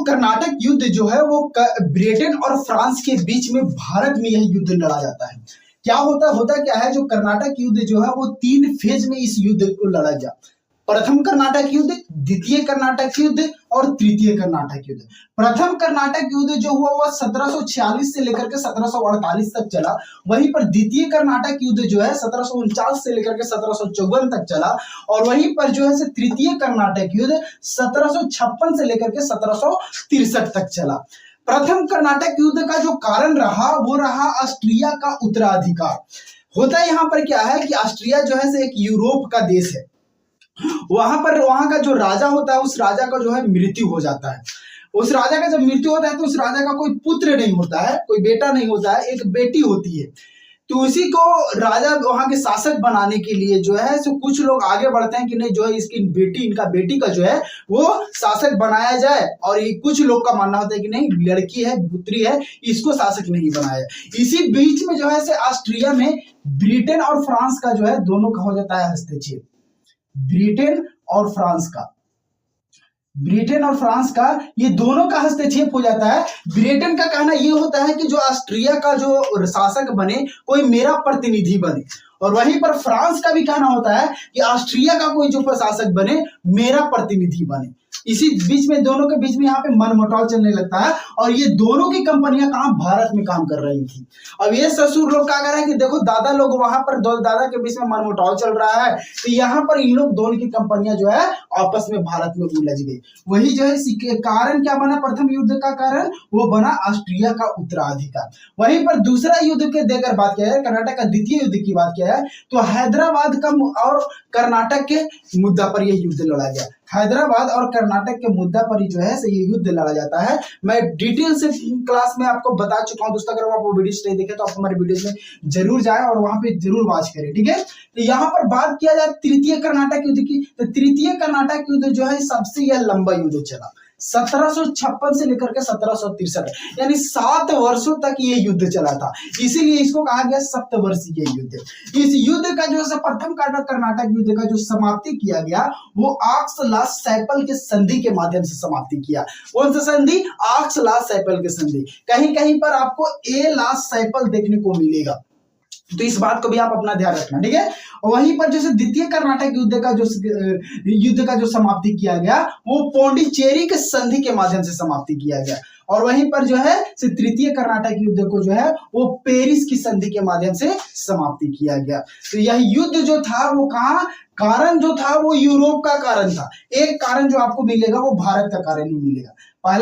कर्नाटक युद्ध जो है वो ब्रिटेन और फ्रांस के बीच में भारत में यह युद्ध लड़ा जाता है। क्या होता क्या है, जो कर्नाटक युद्ध जो है वो 3 फेज में इस युद्ध को लड़ा गया। प्रथम कर्नाटक युद्ध, द्वितीय कर्नाटक युद्ध और तृतीय कर्नाटक युद्ध। प्रथम कर्नाटक युद्ध जो हुआ वह 1746 से लेकर के 1748 तक चला। वहीं पर द्वितीय कर्नाटक युद्ध जो है 1749 से लेकर के 1754 तक चला। और वहीं पर जो है तृतीय कर्नाटक युद्ध 1756 से लेकर के 1763 तक चला। प्रथम कर्नाटक युद्ध का जो कारण रहा वो रहा ऑस्ट्रिया का उत्तराधिकार। होता यहाँ पर क्या है कि ऑस्ट्रिया जो है एक यूरोप का देश है। वहां का जो राजा होता है उस राजा का जो है मृत्यु हो जाता है। उस राजा का जब मृत्यु होता है तो उस राजा का कोई पुत्र नहीं होता है, कोई बेटा नहीं होता है, एक बेटी होती है। तो उसी को राजा वहां के शासक बनाने के लिए जो है सो कुछ लोग आगे बढ़ते हैं कि नहीं जो है इनका बेटी का जो है वो शासक बनाया जाए। और ये कुछ लोग का मानना होता है कि नहीं लड़की है, पुत्री है, इसको शासक नहीं बनाया। इसी बीच में जो है ऑस्ट्रिया में ब्रिटेन और फ्रांस का जो है दोनों का हो जाता है हस्तक्षेप। ब्रिटेन और फ्रांस का ये दोनों का हस्तक्षेप हो जाता है। ब्रिटेन का कहना ये होता है कि जो ऑस्ट्रिया का जो शासक बने कोई मेरा प्रतिनिधि बने, और वहीं पर फ्रांस का भी कहना होता है कि ऑस्ट्रिया का कोई जो प्रशासक बने मेरा प्रतिनिधि बने। इसी बीच में दोनों के बीच में यहाँ पे मनमुटाव चलने लगता है। और ये दोनों की कंपनियां कहाँ भारत में काम कर रही थी। अब ये ससुर लोग क्या कर रहे हैं कि देखो दादा लोग वहां पर दादा के बीच में मनमुटाव चल रहा है, तो यहाँ पर इन लोग दोनों की कंपनियां जो है आपस में भारत में उलझ गई। वही जो है कारण क्या बना, प्रथम युद्ध का कारण वो बना ऑस्ट्रिया का उत्तराधिकार। वहीं पर दूसरा युद्ध के देकर बात किया है, कर्नाटक का द्वितीय युद्ध की बात किया है, तो हैदराबाद का और कर्नाटक के मुद्दा पर यह युद्ध लड़ा गया। हैदराबाद और कर्नाटक के मुद्दा पर ही जो है ये युद्ध लड़ा जाता है। मैं डिटेल से क्लास में आपको बता चुका हूं दोस्तों। अगर आप वो वीडियोस नहीं देखे तो आप हमारे वीडियोस में जरूर जाएं और वहां पे जरूर वॉच करें, ठीक है। तो यहाँ पर बात किया जाए तृतीय कर्नाटक युद्ध की, तो तृतीय कर्नाटक युद्ध जो है सबसे यह लंबा युद्ध चला, 1756 से लेकर के 1763, यानी 7 वर्षों तक ये युद्ध चला था। इसीलिए इसको कहा गया सप्तवर्षीय युद्ध। इस युद्ध का जो प्रथम कर्नाटक युद्ध का जो समाप्ति किया गया वो आक्स-ला-सैपल के संधि के माध्यम से समाप्ति किया। कौन सा संधि? आक्स-ला-सैपल के संधि। कहीं कहीं पर आपको ए-ला-सैपल देखने को मिलेगा, तो इस बात को भी आप अपना ध्यान रखना, ठीक है। वहीं पर जैसे द्वितीय कर्नाटक युद्ध का जो समाप्ति किया गया वो पौंडीचेरी के संधि के माध्यम से समाप्ति किया गया। और वहीं पर जो है तृतीय कर्नाटक युद्ध को जो है वो पेरिस की संधि के माध्यम से समाप्ति किया गया। तो यह युद्ध जो था वो कहाँ, कारण जो था वो यूरोप का कारण था। एक कारण जो आपको मिलेगा वो भारत का कारण ही मिलेगा।